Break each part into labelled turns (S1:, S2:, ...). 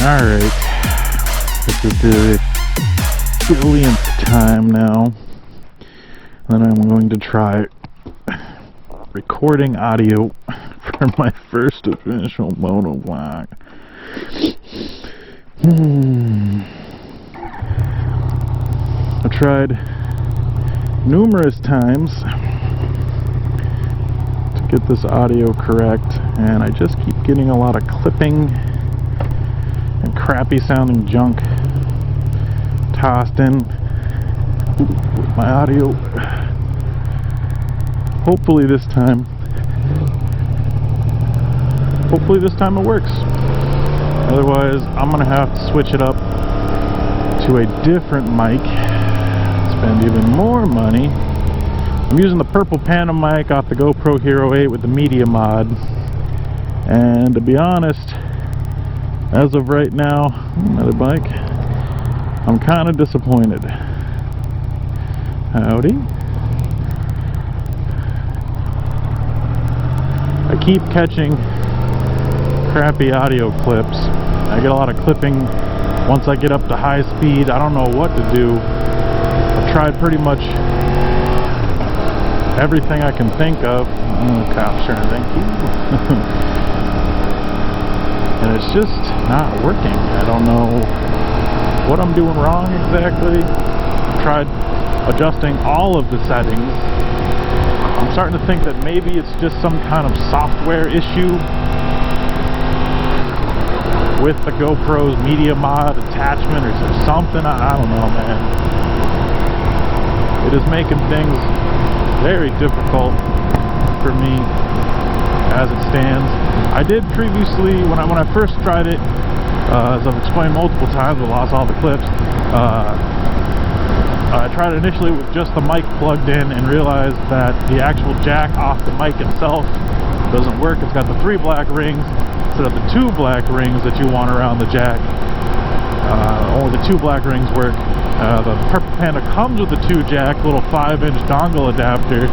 S1: Alright, this is the billionth time now that I'm going to try recording audio for my first official motovlog. I tried numerous times to get this audio correct, and I just keep getting a lot of clipping and crappy sounding junk tossed in with my audio. Hopefully this time it works. Otherwise, I'm gonna have to switch it up to a different mic, spend even more money. I'm using the purple panda mic off the GoPro Hero 8 with the media mod, and to be honest, as of right now, another bike, I'm kind of disappointed. Howdy. I keep catching crappy audio clips. I get a lot of clipping once I get up to high speed. I don't know what to do. I've tried pretty much everything I can think of. Cops trying to thank you. And it's just not working. I don't know what I'm doing wrong exactly. I've tried adjusting all of the settings. I'm starting to think that maybe it's just some kind of software issue with the GoPro's media mod attachment, or something. I don't know, man. It is making things very difficult for me as it stands. I did previously, when I first tried it, as I've explained multiple times, I lost all the clips. I tried it initially with just the mic plugged in and realized that the actual jack off the mic itself doesn't work. It's got the 3 black rings instead of the 2 black rings that you want around the jack. Only the 2 black rings work. The Purple Panda comes with the 2 jack, little 5-inch dongle adapter.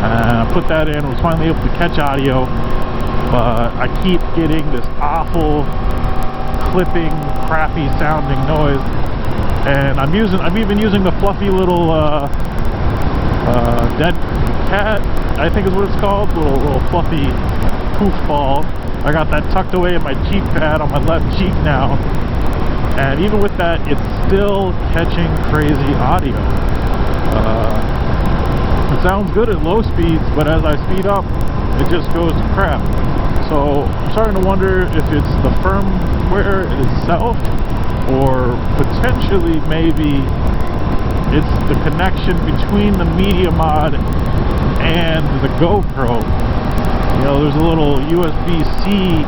S1: I put that in, was finally able to catch audio, but I keep getting this awful clipping, crappy sounding noise. And I'm even using the fluffy little dead cat, I think is what it's called, little fluffy poof ball. I got that tucked away in my cheek pad on my left cheek now, and even with that, it's still catching crazy audio. It sounds good at low speeds, but as I speed up, it just goes to crap. So I'm starting to wonder if it's the firmware itself, or potentially maybe it's the connection between the media mod and the GoPro. You know, there's a little USB-C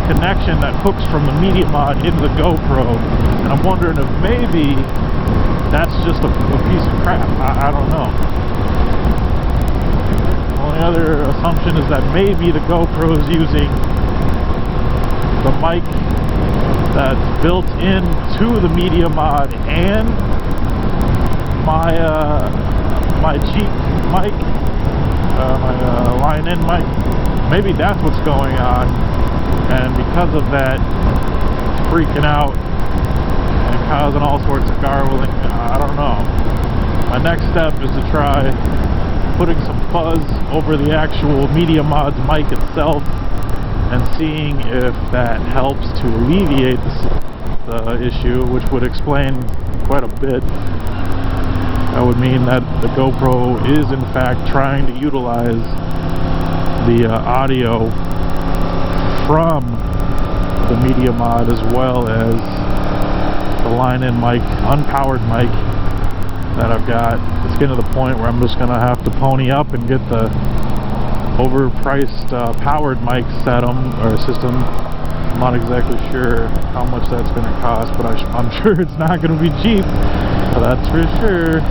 S1: connection that hooks from the media mod into the GoPro, and I'm wondering if maybe that's just a piece of crap. I don't know. The only other assumption is that maybe the GoPro is using the mic that's built into the media mod and my cheek mic, my line-in mic. Maybe that's what's going on, and because of that, it's freaking out and causing all sorts of garbling. I don't know. My next step is to try putting some fuzz over the actual media mod's mic itself and seeing if that helps to alleviate the issue, which would explain quite a bit. That would mean that the GoPro is in fact trying to utilize the audio from the media mod as well as the line-in mic, unpowered mic that I've got. It's getting to the point where I'm just going to have to pony up and get the overpriced powered mic system. I'm not exactly sure how much that's going to cost, but I'm sure it's not going to be cheap, that's for sure.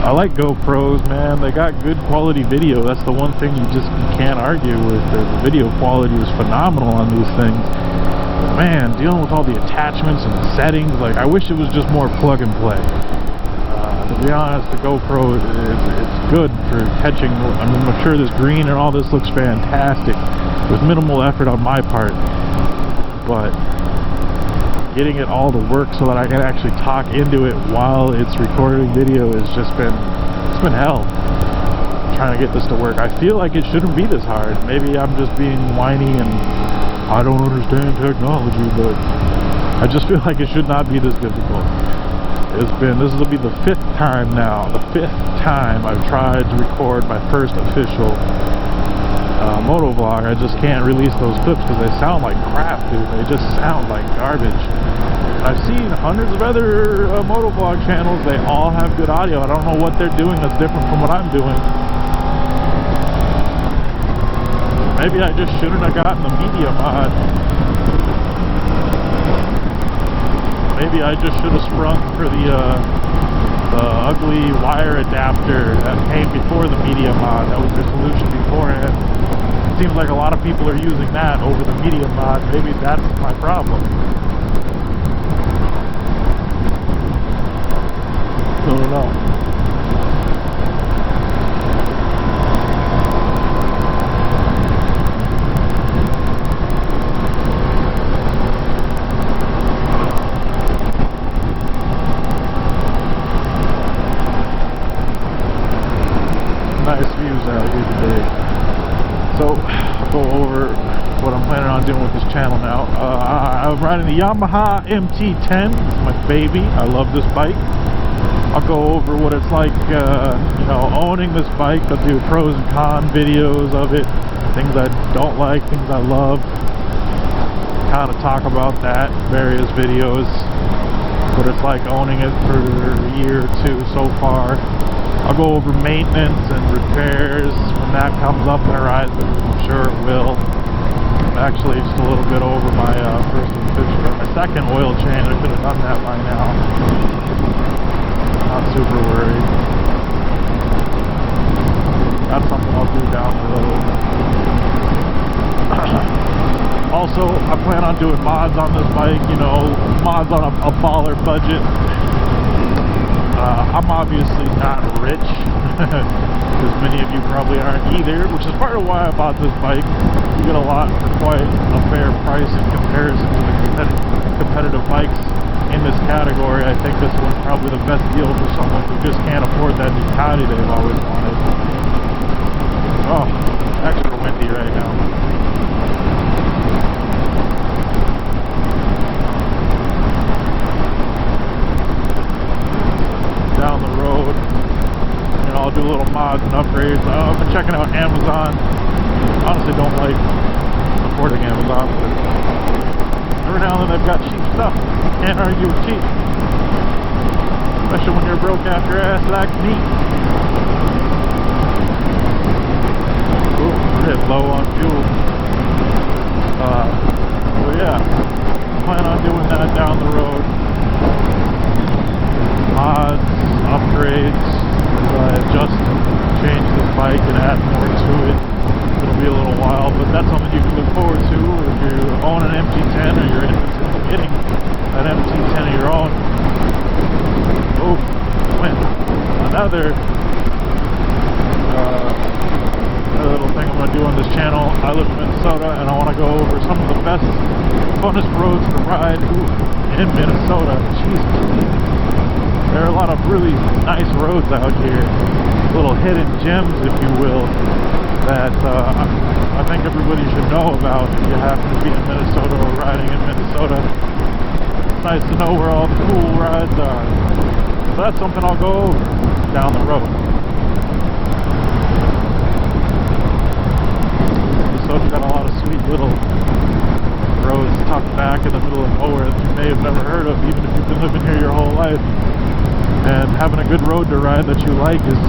S1: I like GoPros, man. They got good quality video. That's the one thing you can't argue with. The video quality is phenomenal on these things. But man, dealing with all the attachments and the settings, like, I wish it was just more plug and play. To be honest, the GoPro, it's good for catching. I mean, I'm sure this green and all this looks fantastic with minimal effort on my part. but getting it all to work so that I can actually talk into it while it's recording video has just been, it's been hell. Trying to get this to work. I feel like it shouldn't be this hard. Maybe I'm just being whiny and I don't understand technology, but I just feel like it should not be this difficult. This will be the 5th time now, the 5th time I've tried to record my first official moto vlog. I just can't release those clips because they sound like crap, dude. They just sound like garbage. I've seen hundreds of other moto vlog channels. They all have good audio. I don't know what they're doing that's different from what I'm doing. Maybe I just shouldn't have gotten the media mod. Maybe I just should have sprung for the ugly wire adapter that came before the media mod. That was the solution beforehand. It seems like a lot of people are using that over the media mod. Maybe that's my problem. I don't know. Nice views out here today. So I'll go over what I'm planning on doing with this channel now. I'm riding the Yamaha MT-10. It's my baby. I love this bike. I'll go over what it's like, you know, owning this bike. I'll do pros and cons videos of it, things I don't like, things I love. Kind of talk about that in various videos. What it's like owning it for a year or two so far. I'll go over maintenance and repairs when that comes up in the horizon. I'm sure it will. Actually, just a little bit over my my second oil change. I could have done that by now. Not super worried. That's something I'll do down the road. Also, I plan on doing mods on this bike. You know, mods on a baller budget. I'm obviously not rich, as many of you probably aren't either, which is part of why I bought this bike. You get a lot for quite a fair price in comparison to the competitive bikes in this category. I think this one's probably the best deal for someone who just can't afford that Ducati they've always wanted. Oh, extra windy right now. Down the road, you know, I'll do little mods and upgrades. I've been checking out Amazon. Honestly, don't like supporting Amazon, but every now and then they've got cheap stuff. Can't argue with cheap, especially when you're broke after ass like me. Ooh, hit low on fuel. Well, yeah, plan on doing that down the road. Mods, upgrades, just change this bike and add more to it. It'll be a little while, but that's something you can look forward to if you own an MT-10 or you're interested in getting an MT-10 of your own. Oh, wind. Another little thing I'm going to do on this channel. I live in Minnesota and I want to go over some of the best, funnest roads to ride in Minnesota. Jesus. There are a lot of really nice roads out here, little hidden gems, if you will, that I think everybody should know about if you happen to be in Minnesota or riding in Minnesota. It's nice to know where all the cool rides are. So that's something I'll go over down the road. Minnesota's got a lot of sweet little roads tucked back in the middle of nowhere that you may have never heard of, even if you've been living here your whole life. And having a good road to ride that you like is,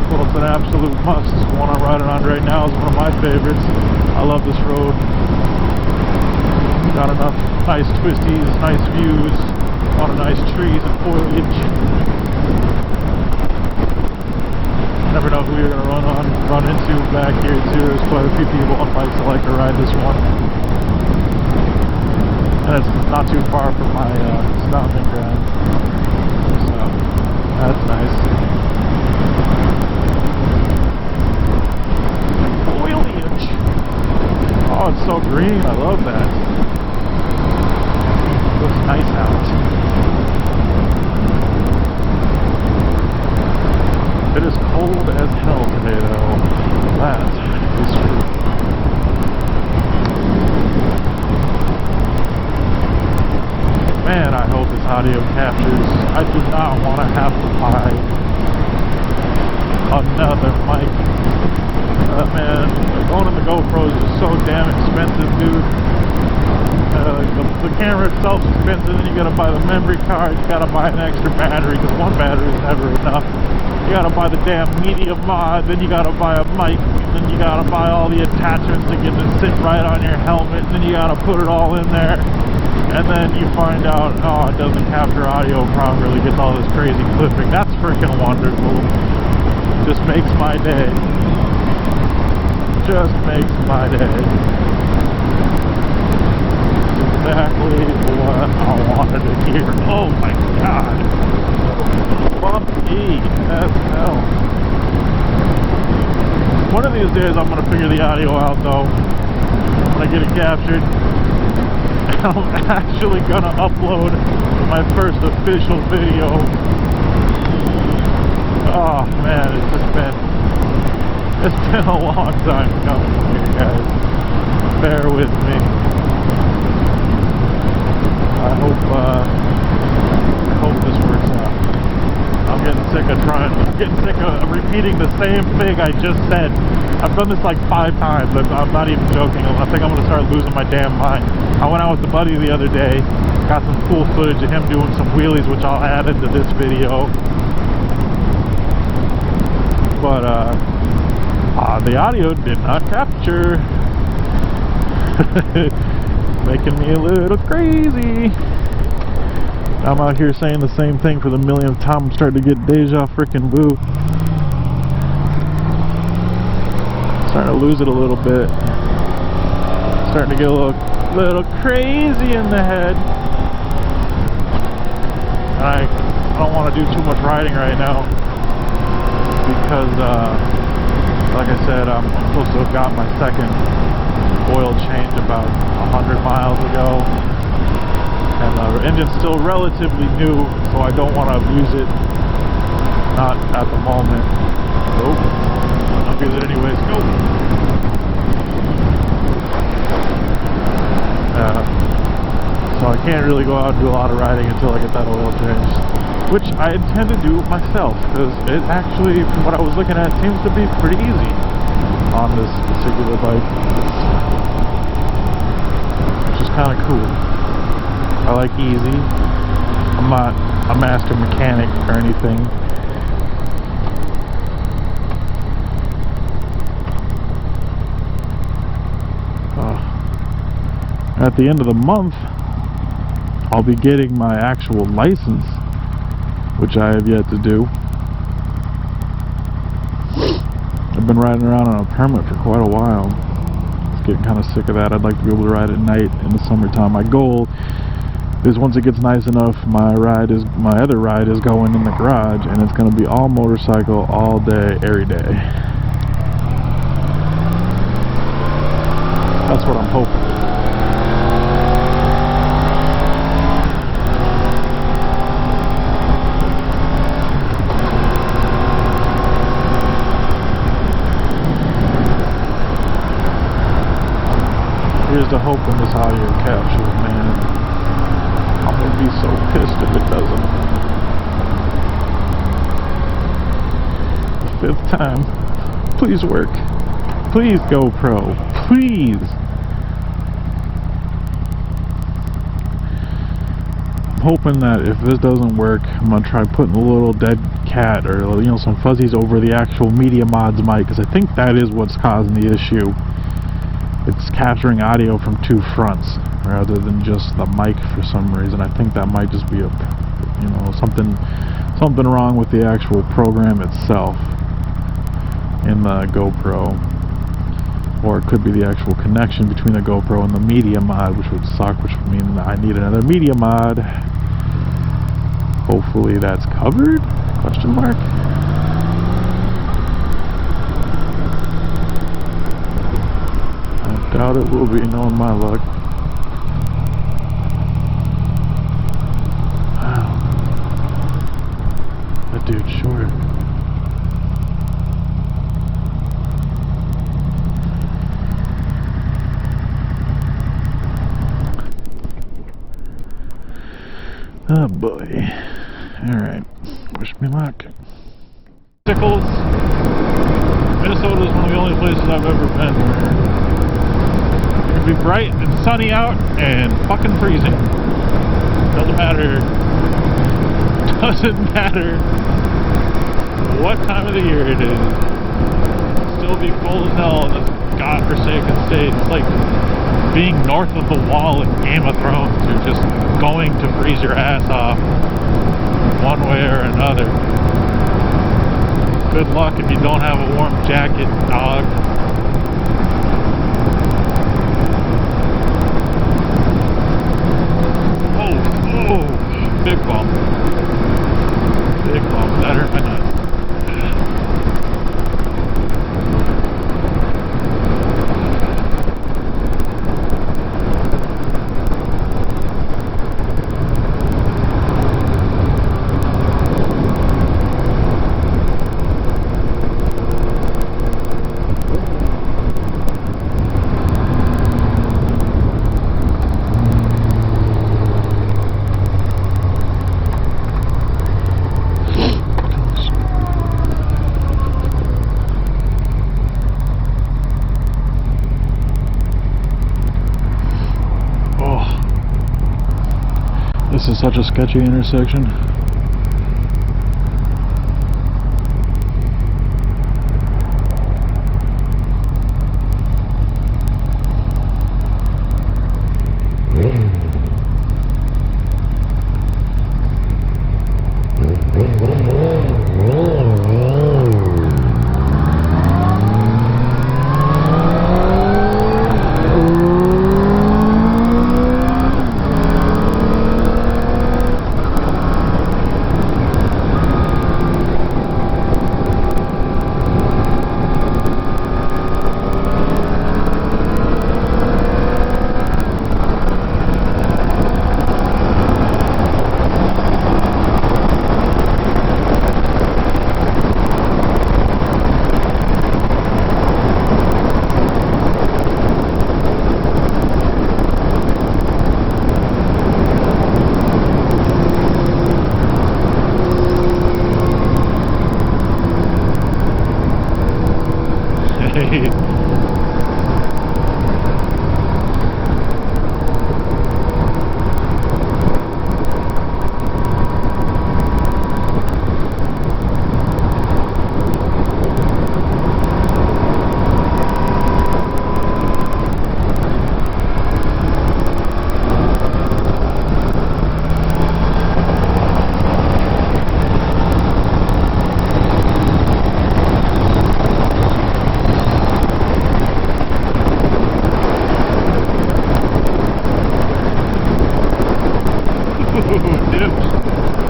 S1: well, it's an absolute must. The one I'm riding on right now is one of my favorites. I love this road. Got enough nice twisties, nice views, a lot of nice trees and foliage. Never know who you're going to run into back here too. There's quite a few people on bikes that like to ride this one. And it's not too far from my stomping ground. So that's nice. Foliage. Oh, it's so green. I love that. looks nice out. It is cold as hell today, though. That is true. Man, I hope this audio captures. I do not want to have to buy another mic. Man, owning the GoPro is just so damn expensive, dude. The camera itself is expensive, then you gotta buy the memory card, you gotta buy an extra battery, because one battery is never enough. You gotta buy the damn media mod, then you gotta buy a mic, then you gotta buy all the attachments to get it to sit right on your helmet, and then you gotta put it all in there. And then you find out, oh, it doesn't capture audio properly, gets all this crazy clipping. That's freaking wonderful. Just makes my day. Just makes my day. Exactly what I wanted to hear. Oh my god. Bumpy as hell. One of these days I'm gonna figure the audio out though. I'm gonna get it captured. I'm actually gonna upload my first official video. Oh man, it's been a long time coming here, guys. Bear with me. I hope this works out. I'm getting sick of repeating the same thing I just said. I've done this like 5 times. I'm not even joking. I think I'm gonna start losing my damn mind. I went out with the buddy the other day, got some cool footage of him doing some wheelies, which I'll add into this video. But the audio did not capture. Making me a little crazy. I'm out here saying the same thing for the millionth time. I'm starting to get deja freaking vu. Starting to lose it a little bit. Starting to get a little crazy in the head. I don't want to do too much riding right now because, like I said, I'm supposed to have got my second oil change about 100 miles ago. And the engine's still relatively new, so I don't want to abuse it. Not at the moment. Nope. I'll abuse it anyways. Go! So I can't really go out and do a lot of riding until I get that oil changed. Which I intend to do myself, because it actually, from what I was looking at, seems to be pretty easy on this particular bike. Which is kind of cool. I like easy. I'm not a master mechanic or anything. At the end of the month, I'll be getting my actual license, which I have yet to do. I've been riding around on a permit for quite a while. It's getting kind of sick of that. I'd like to be able to ride at night in the summertime. My goal is once it gets nice enough, my other ride is going in the garage, and it's going to be all motorcycle all day, every day. That's what I'm hoping. Here's the hope when this audio captures, man. I'm gonna be so pissed if it doesn't. The 5th time. Please work. Please, GoPro. Please. I'm hoping that if this doesn't work, I'm gonna try putting a little dead cat or some fuzzies over the actual media mods mic, because I think that is what's causing the issue. It's capturing audio from 2 fronts rather than just the mic for some reason. I think that might just be something wrong with the actual program itself in the GoPro, or it could be the actual connection between the GoPro and the media mod, which would suck, which would mean I need another media mod. Hopefully that's covered? Question mark. Doubt it will be, knowing my luck. Oh boy. Alright. Wish me luck. Sickles. Minnesota is one of the only places I've ever been where it can be bright and sunny out and fucking freezing. Doesn't matter. Doesn't matter what time of the year it is. It'll still be cold as hell in this godforsaken state. It's like being north of the wall in Game of Thrones. You're just going to freeze your ass off one way or another. Good luck if you don't have a warm jacket, dog. Oh, big bump. Big bump. That hurt my nuts. This is such a sketchy intersection.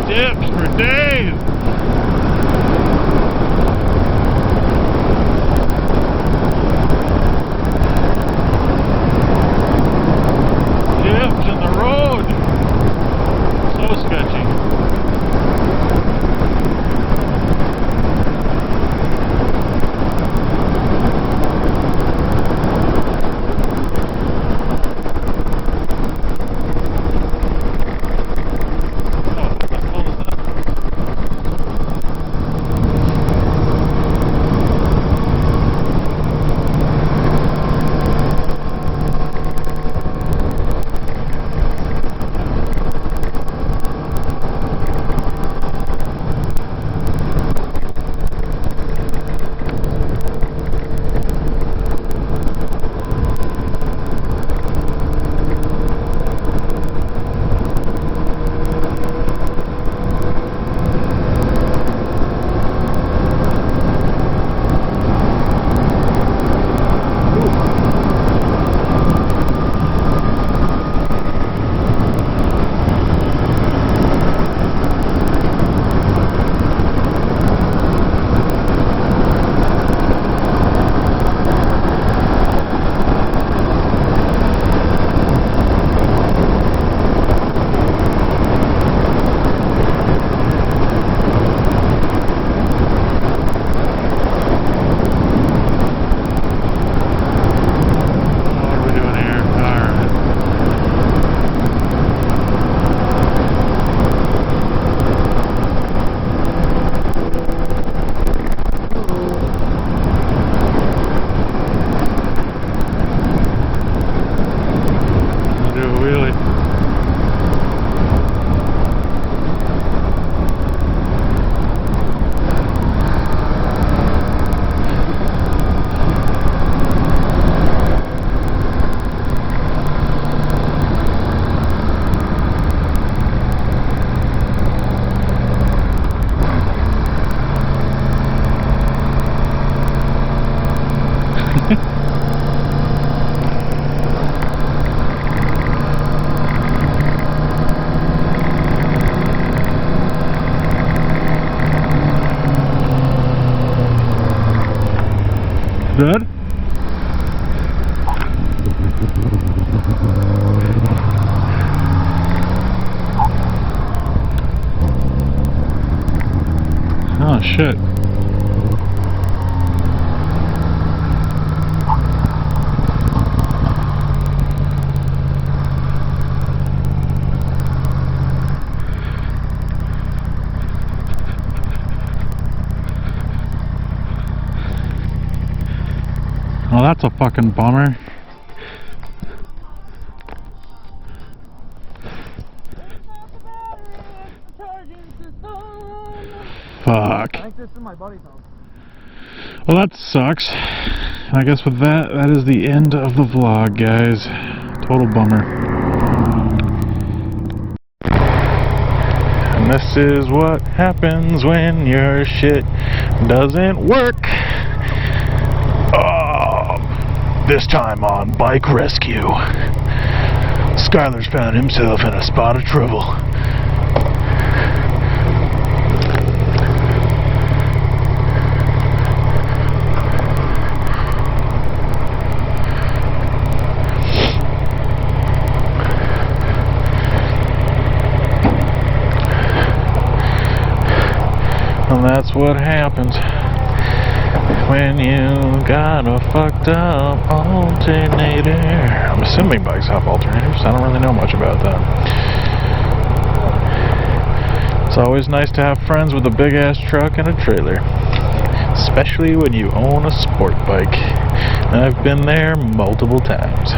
S1: Dips for days. Dips in the road. So sketchy. shit. Well, that's a fucking bummer. Fuck. I think this is my buddy's house. Well, that sucks. I guess with that, that is the end of the vlog, guys. Total bummer. And this is what happens when your shit doesn't work. This time on Bike Rescue, Skylar's found himself in a spot of trouble. And that's what happens when you got a fucked up alternator. I'm assuming bikes have alternators. I don't really know much about that. It's always nice to have friends with a big ass truck and a trailer, especially when you own a sport bike. And I've been there multiple times.